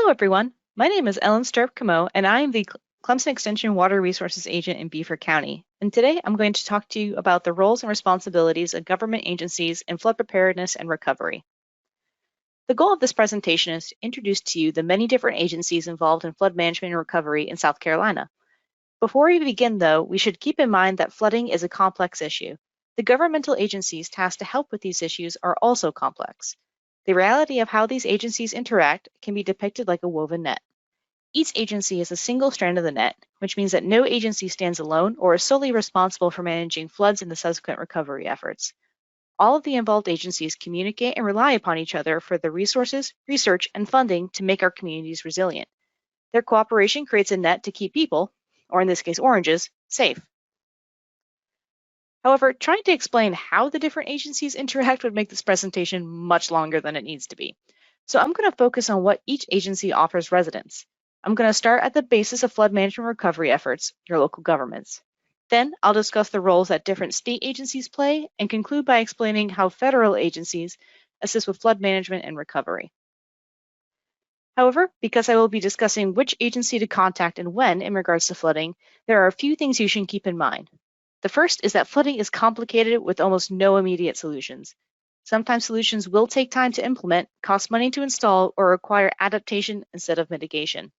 Hello, everyone. My name is Ellen Sturp-Camo, and I am the Clemson Extension Water Resources Agent in Beaufort County. And today I'm going to talk to you about the roles and responsibilities of government agencies in flood preparedness and recovery. The goal of this presentation is to introduce to you the many different agencies involved in flood management and recovery in South Carolina. Before we begin, though, we should keep in mind that flooding is a complex issue. The governmental agencies tasked to help with these issues are also complex. The reality of how these agencies interact can be depicted like a woven net. Each agency is a single strand of the net, which means that no agency stands alone or is solely responsible for managing floods and the subsequent recovery efforts. All of the involved agencies communicate and rely upon each other for the resources, research, and funding to make our communities resilient. Their cooperation creates a net to keep people, or in this case oranges, safe. However, trying to explain how the different agencies interact would make this presentation much longer than it needs to be. So I'm going to focus on what each agency offers residents. I'm going to start at the basis of flood management recovery efforts, your local governments. Then I'll discuss the roles that different state agencies play and conclude by explaining how federal agencies assist with flood management and recovery. However, because I will be discussing which agency to contact and when in regards to flooding, there are a few things you should keep in mind. The first is that flooding is complicated with almost no immediate solutions. Sometimes solutions will take time to implement, cost money to install, or require adaptation instead of mitigation.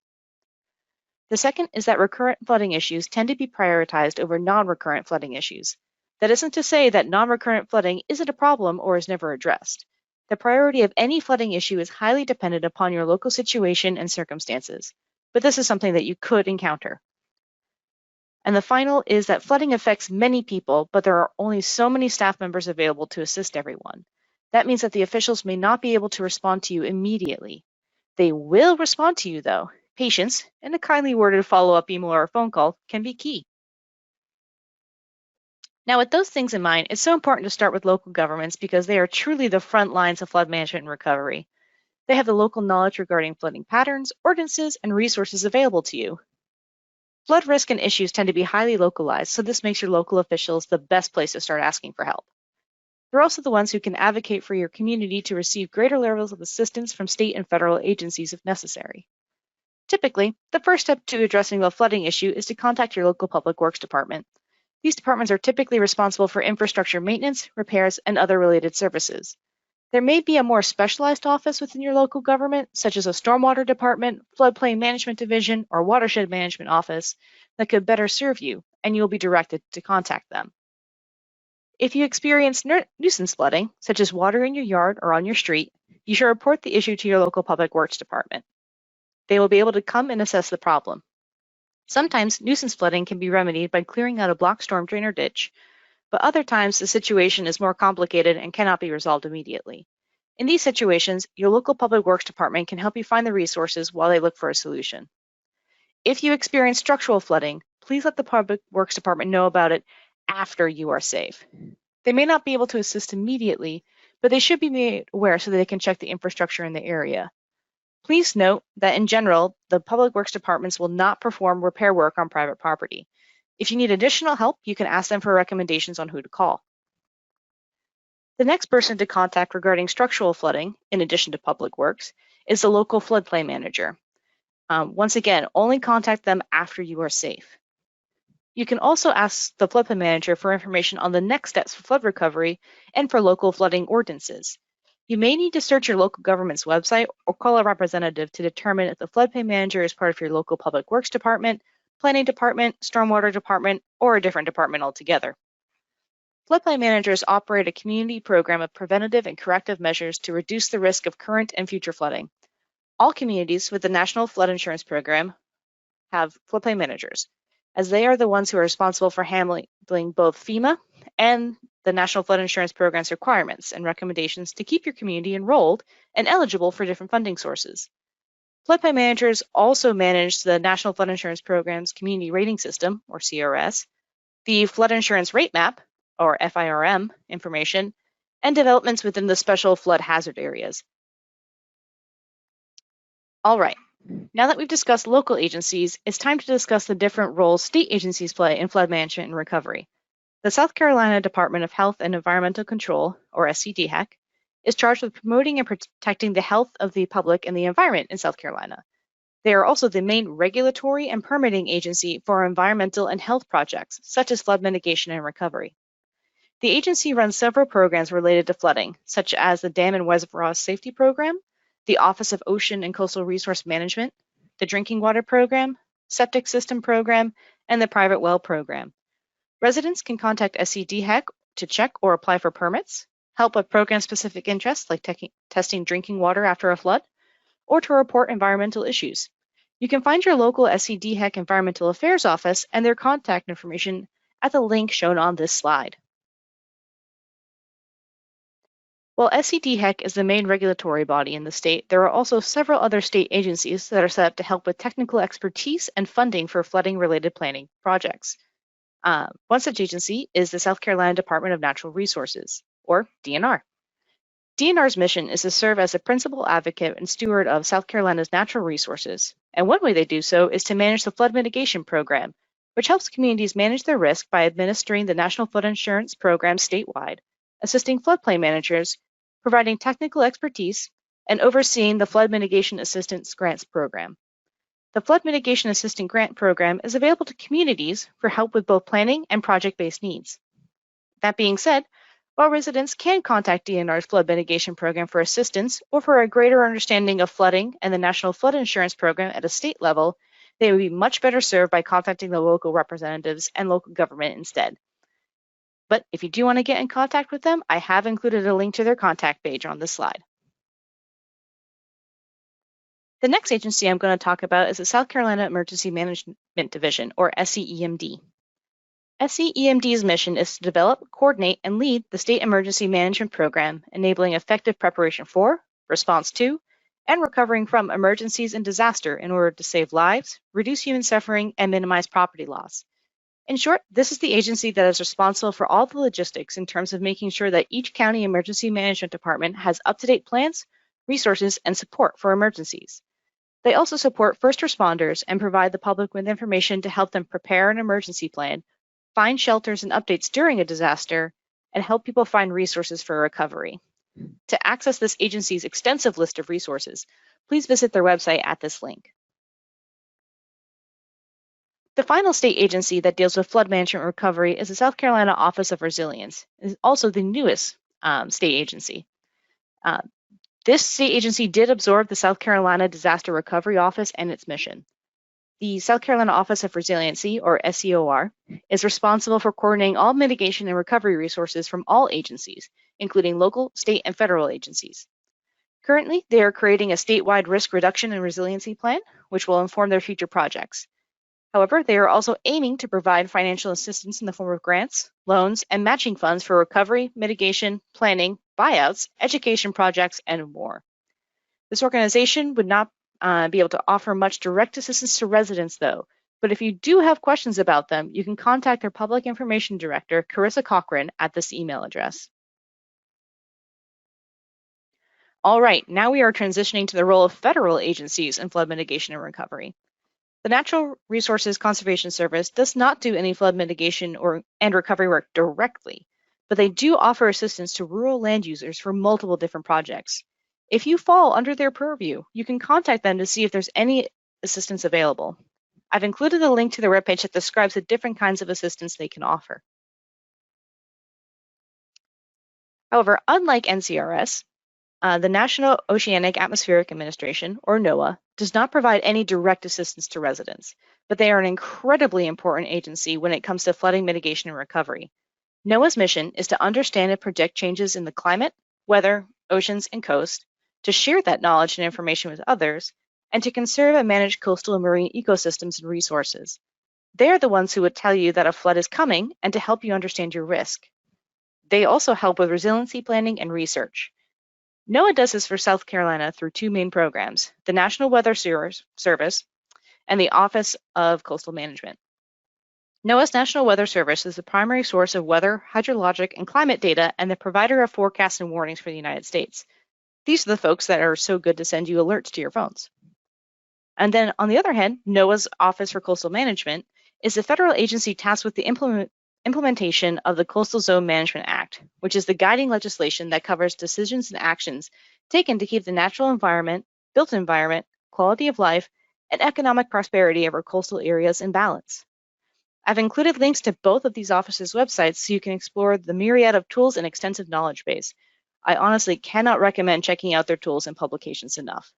The second is that recurrent flooding issues tend to be prioritized over non-recurrent flooding issues. That isn't to say that non-recurrent flooding isn't a problem or is never addressed. The priority of any flooding issue is highly dependent upon your local situation and circumstances, but this is something that you could encounter. And the final is that flooding affects many people, but there are only so many staff members available to assist everyone. That means that the officials may not be able to respond to you immediately. They will respond to you, though. Patience and a kindly worded follow-up email or phone call can be key. Now, with those things in mind, it's so important to start with local governments because they are truly the front lines of flood management and recovery. They have the local knowledge regarding flooding patterns, ordinances, and resources available to you. Flood risk and issues tend to be highly localized, so this makes your local officials the best place to start asking for help. They're also the ones who can advocate for your community to receive greater levels of assistance from state and federal agencies if necessary. Typically, the first step to addressing the flooding issue is to contact your local public works department. These departments are typically responsible for infrastructure maintenance, repairs, and other related services. There may be a more specialized office within your local government, such as a stormwater department, floodplain management division, or watershed management office that could better serve you, and you'll be directed to contact them. If you experience nuisance flooding, such as water in your yard or on your street, you should report the issue to your local public works department. They will be able to come and assess the problem. Sometimes nuisance flooding can be remedied by clearing out a blocked storm drain or ditch, but other times the situation is more complicated and cannot be resolved immediately. In these situations, your local public works department can help you find the resources while they look for a solution. If you experience structural flooding, please let the public works department know about it after you are safe. They may not be able to assist immediately, but they should be made aware so that they can check the infrastructure in the area. Please note that in general, the public works departments will not perform repair work on private property. If you need additional help, you can ask them for recommendations on who to call. The next person to contact regarding structural flooding, in addition to public works, is the local floodplain manager. Once again, only contact them after you are safe. You can also ask the floodplain manager for information on the next steps for flood recovery and for local flooding ordinances. You may need to search your local government's website or call a representative to determine if the floodplain manager is part of your local public works department, planning department, stormwater department, or a different department altogether. Floodplain managers operate a community program of preventative and corrective measures to reduce the risk of current and future flooding. All communities with the National Flood Insurance Program have floodplain managers, as they are the ones who are responsible for handling both FEMA and the National Flood Insurance Program's requirements and recommendations to keep your community enrolled and eligible for different funding sources. Floodplain managers also manage the National Flood Insurance Program's Community Rating System, or CRS, the Flood Insurance Rate Map, or FIRM, information, and developments within the special flood hazard areas. All right, now that we've discussed local agencies, it's time to discuss the different roles state agencies play in flood management and recovery. The South Carolina Department of Health and Environmental Control, or SCDHEC, is charged with promoting and protecting the health of the public and the environment in South Carolina. They are also the main regulatory and permitting agency for environmental and health projects, such as flood mitigation and recovery. The agency runs several programs related to flooding, such as the Dam and Reservoir Safety Program, the Office of Ocean and Coastal Resource Management, the Drinking Water Program, Septic System Program, and the Private Well Program. Residents can contact SCDHEC to check or apply for permits, help with program-specific interests like testing drinking water after a flood, or to report environmental issues. You can find your local SCDHEC Environmental Affairs Office and their contact information at the link shown on this slide. While SCDHEC is the main regulatory body in the state, there are also several other state agencies that are set up to help with technical expertise and funding for flooding-related planning projects. One such agency is the South Carolina Department of Natural Resources, or DNR. DNR's mission is to serve as the principal advocate and steward of South Carolina's natural resources, and one way they do so is to manage the flood mitigation program, which helps communities manage their risk by administering the National Flood Insurance Program statewide, assisting floodplain managers, providing technical expertise, and overseeing the Flood Mitigation Assistance Grants Program. The Flood Mitigation Assistance Grant Program is available to communities for help with both planning and project-based needs. That being said, while residents can contact DNR's Flood Mitigation Program for assistance or for a greater understanding of flooding and the National Flood Insurance Program at a state level, they would be much better served by contacting the local representatives and local government instead. But if you do want to get in contact with them, I have included a link to their contact page on this slide. The next agency I'm going to talk about is the South Carolina Emergency Management Division, or SCEMD. SCEMD's mission is to develop, coordinate, and lead the State Emergency Management Program, enabling effective preparation for, response to, and recovering from emergencies and disaster in order to save lives, reduce human suffering, and minimize property loss. In short, this is the agency that is responsible for all the logistics in terms of making sure that each county emergency management department has up-to-date plans, resources, and support for emergencies. They also support first responders and provide the public with information to help them prepare an emergency plan, find shelters and updates during a disaster, and help people find resources for recovery. To access this agency's extensive list of resources, please visit their website at this link. The final state agency that deals with flood management recovery is the South Carolina Office of Resilience. It is also the newest state agency. This state agency did absorb the South Carolina Disaster Recovery Office and its mission. The South Carolina Office of Resiliency, or SCOR, is responsible for coordinating all mitigation and recovery resources from all agencies, including local, state, and federal agencies. Currently, they are creating a statewide risk reduction and resiliency plan, which will inform their future projects. However, they are also aiming to provide financial assistance in the form of grants, loans, and matching funds for recovery, mitigation, planning, buyouts, education projects, and more. This organization would not be able to offer much direct assistance to residents, though, but if you do have questions about them, you can contact their Public Information Director, Carissa Cochran, at this email address. All right, now we are transitioning to the role of federal agencies in flood mitigation and recovery. The Natural Resources Conservation Service does not do any flood mitigation and recovery work directly, but they do offer assistance to rural land users for multiple different projects. If you fall under their purview, you can contact them to see if there's any assistance available. I've included a link to their webpage that describes the different kinds of assistance they can offer. However, unlike NCRS, the National Oceanic Atmospheric Administration, or NOAA, does not provide any direct assistance to residents, but they are an incredibly important agency when it comes to flooding mitigation and recovery. NOAA's mission is to understand and predict changes in the climate, weather, oceans, and coast, to share that knowledge and information with others, and to conserve and manage coastal and marine ecosystems and resources. They are the ones who would tell you that a flood is coming and to help you understand your risk. They also help with resiliency planning and research. NOAA does this for South Carolina through two main programs, the National Weather Service and the Office of Coastal Management. NOAA's National Weather Service is the primary source of weather, hydrologic, and climate data and the provider of forecasts and warnings for the United States. These are the folks that are so good to send you alerts to your phones. And then on the other hand, NOAA's Office for Coastal Management is the federal agency tasked with the implementation of the Coastal Zone Management Act, which is the guiding legislation that covers decisions and actions taken to keep the natural environment, built environment, quality of life, and economic prosperity of our coastal areas in balance. I've included links to both of these offices' websites so you can explore the myriad of tools and extensive knowledge base. I honestly cannot recommend checking out their tools and publications enough.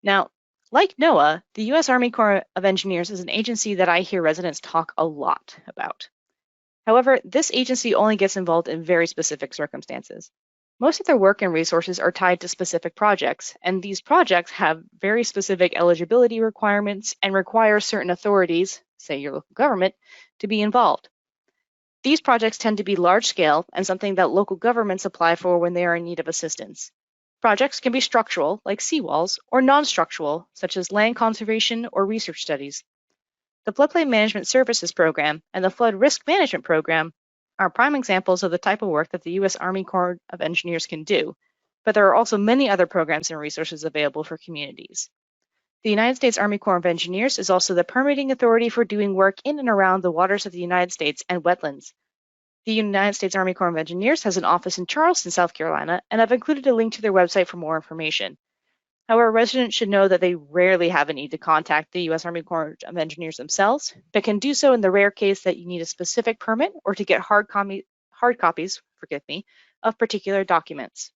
Now, like NOAA, the U.S. Army Corps of Engineers is an agency that I hear residents talk a lot about. However, this agency only gets involved in very specific circumstances. Most of their work and resources are tied to specific projects, and these projects have very specific eligibility requirements and require certain authorities, say your local government, to be involved. These projects tend to be large scale and something that local governments apply for when they are in need of assistance. Projects can be structural, like seawalls, or non-structural, such as land conservation or research studies. The Floodplain Management Services Program and the Flood Risk Management Program are prime examples of the type of work that the U.S. Army Corps of Engineers can do, but there are also many other programs and resources available for communities. The United States Army Corps of Engineers is also the permitting authority for doing work in and around the waters of the United States and wetlands. The United States Army Corps of Engineers has an office in Charleston, South Carolina, and I've included a link to their website for more information. However, residents should know that they rarely have a need to contact the U.S. Army Corps of Engineers themselves, but can do so in the rare case that you need a specific permit or to get hard copies, of particular documents.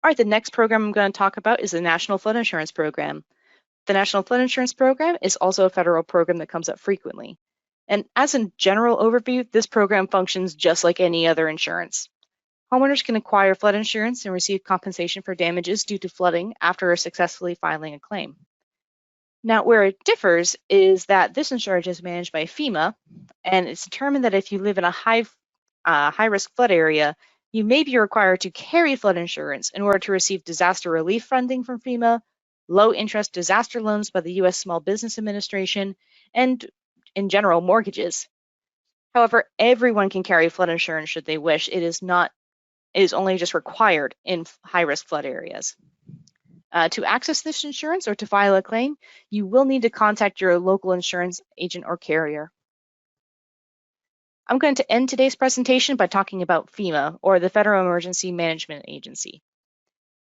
All right, the next program I'm going to talk about is the National Flood Insurance Program. The National Flood Insurance Program is also a federal program that comes up frequently. And as a general overview, this program functions just like any other insurance. Homeowners can acquire flood insurance and receive compensation for damages due to flooding after successfully filing a claim. Now, where it differs is that this insurance is managed by FEMA, and it's determined that if you live in a high-risk flood area, you may be required to carry flood insurance in order to receive disaster relief funding from FEMA, low-interest disaster loans by the U.S. Small Business Administration, and, in general, mortgages. However, everyone can carry flood insurance should they wish. It is only just required in high-risk flood areas. To access this insurance or to file a claim, you will need to contact your local insurance agent or carrier. I'm going to end today's presentation by talking about FEMA, or the Federal Emergency Management Agency.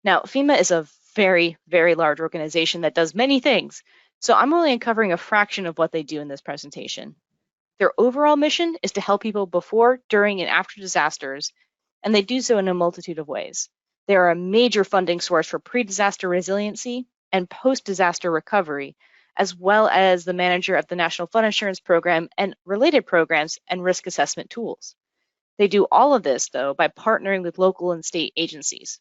Now, FEMA is a very, very large organization that does many things, so I'm only uncovering a fraction of what they do in this presentation. Their overall mission is to help people before, during, and after disasters, and they do so in a multitude of ways. They are a major funding source for pre-disaster resiliency and post-disaster recovery, as well as the manager of the National Flood Insurance Program and related programs and risk assessment tools. They do all of this, though, by partnering with local and state agencies.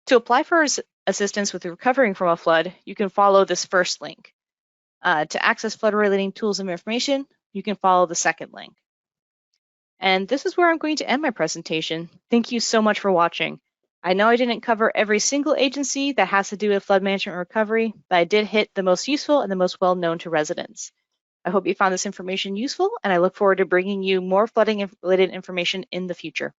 To apply for assistance with recovering from a flood, you can follow this first link. To access flood-related tools and information, you can follow the second link. And this is where I'm going to end my presentation. Thank you so much for watching. I know I didn't cover every single agency that has to do with flood management and recovery, but I did hit the most useful and the most well-known to residents. I hope you found this information useful, and I look forward to bringing you more flooding-related information in the future.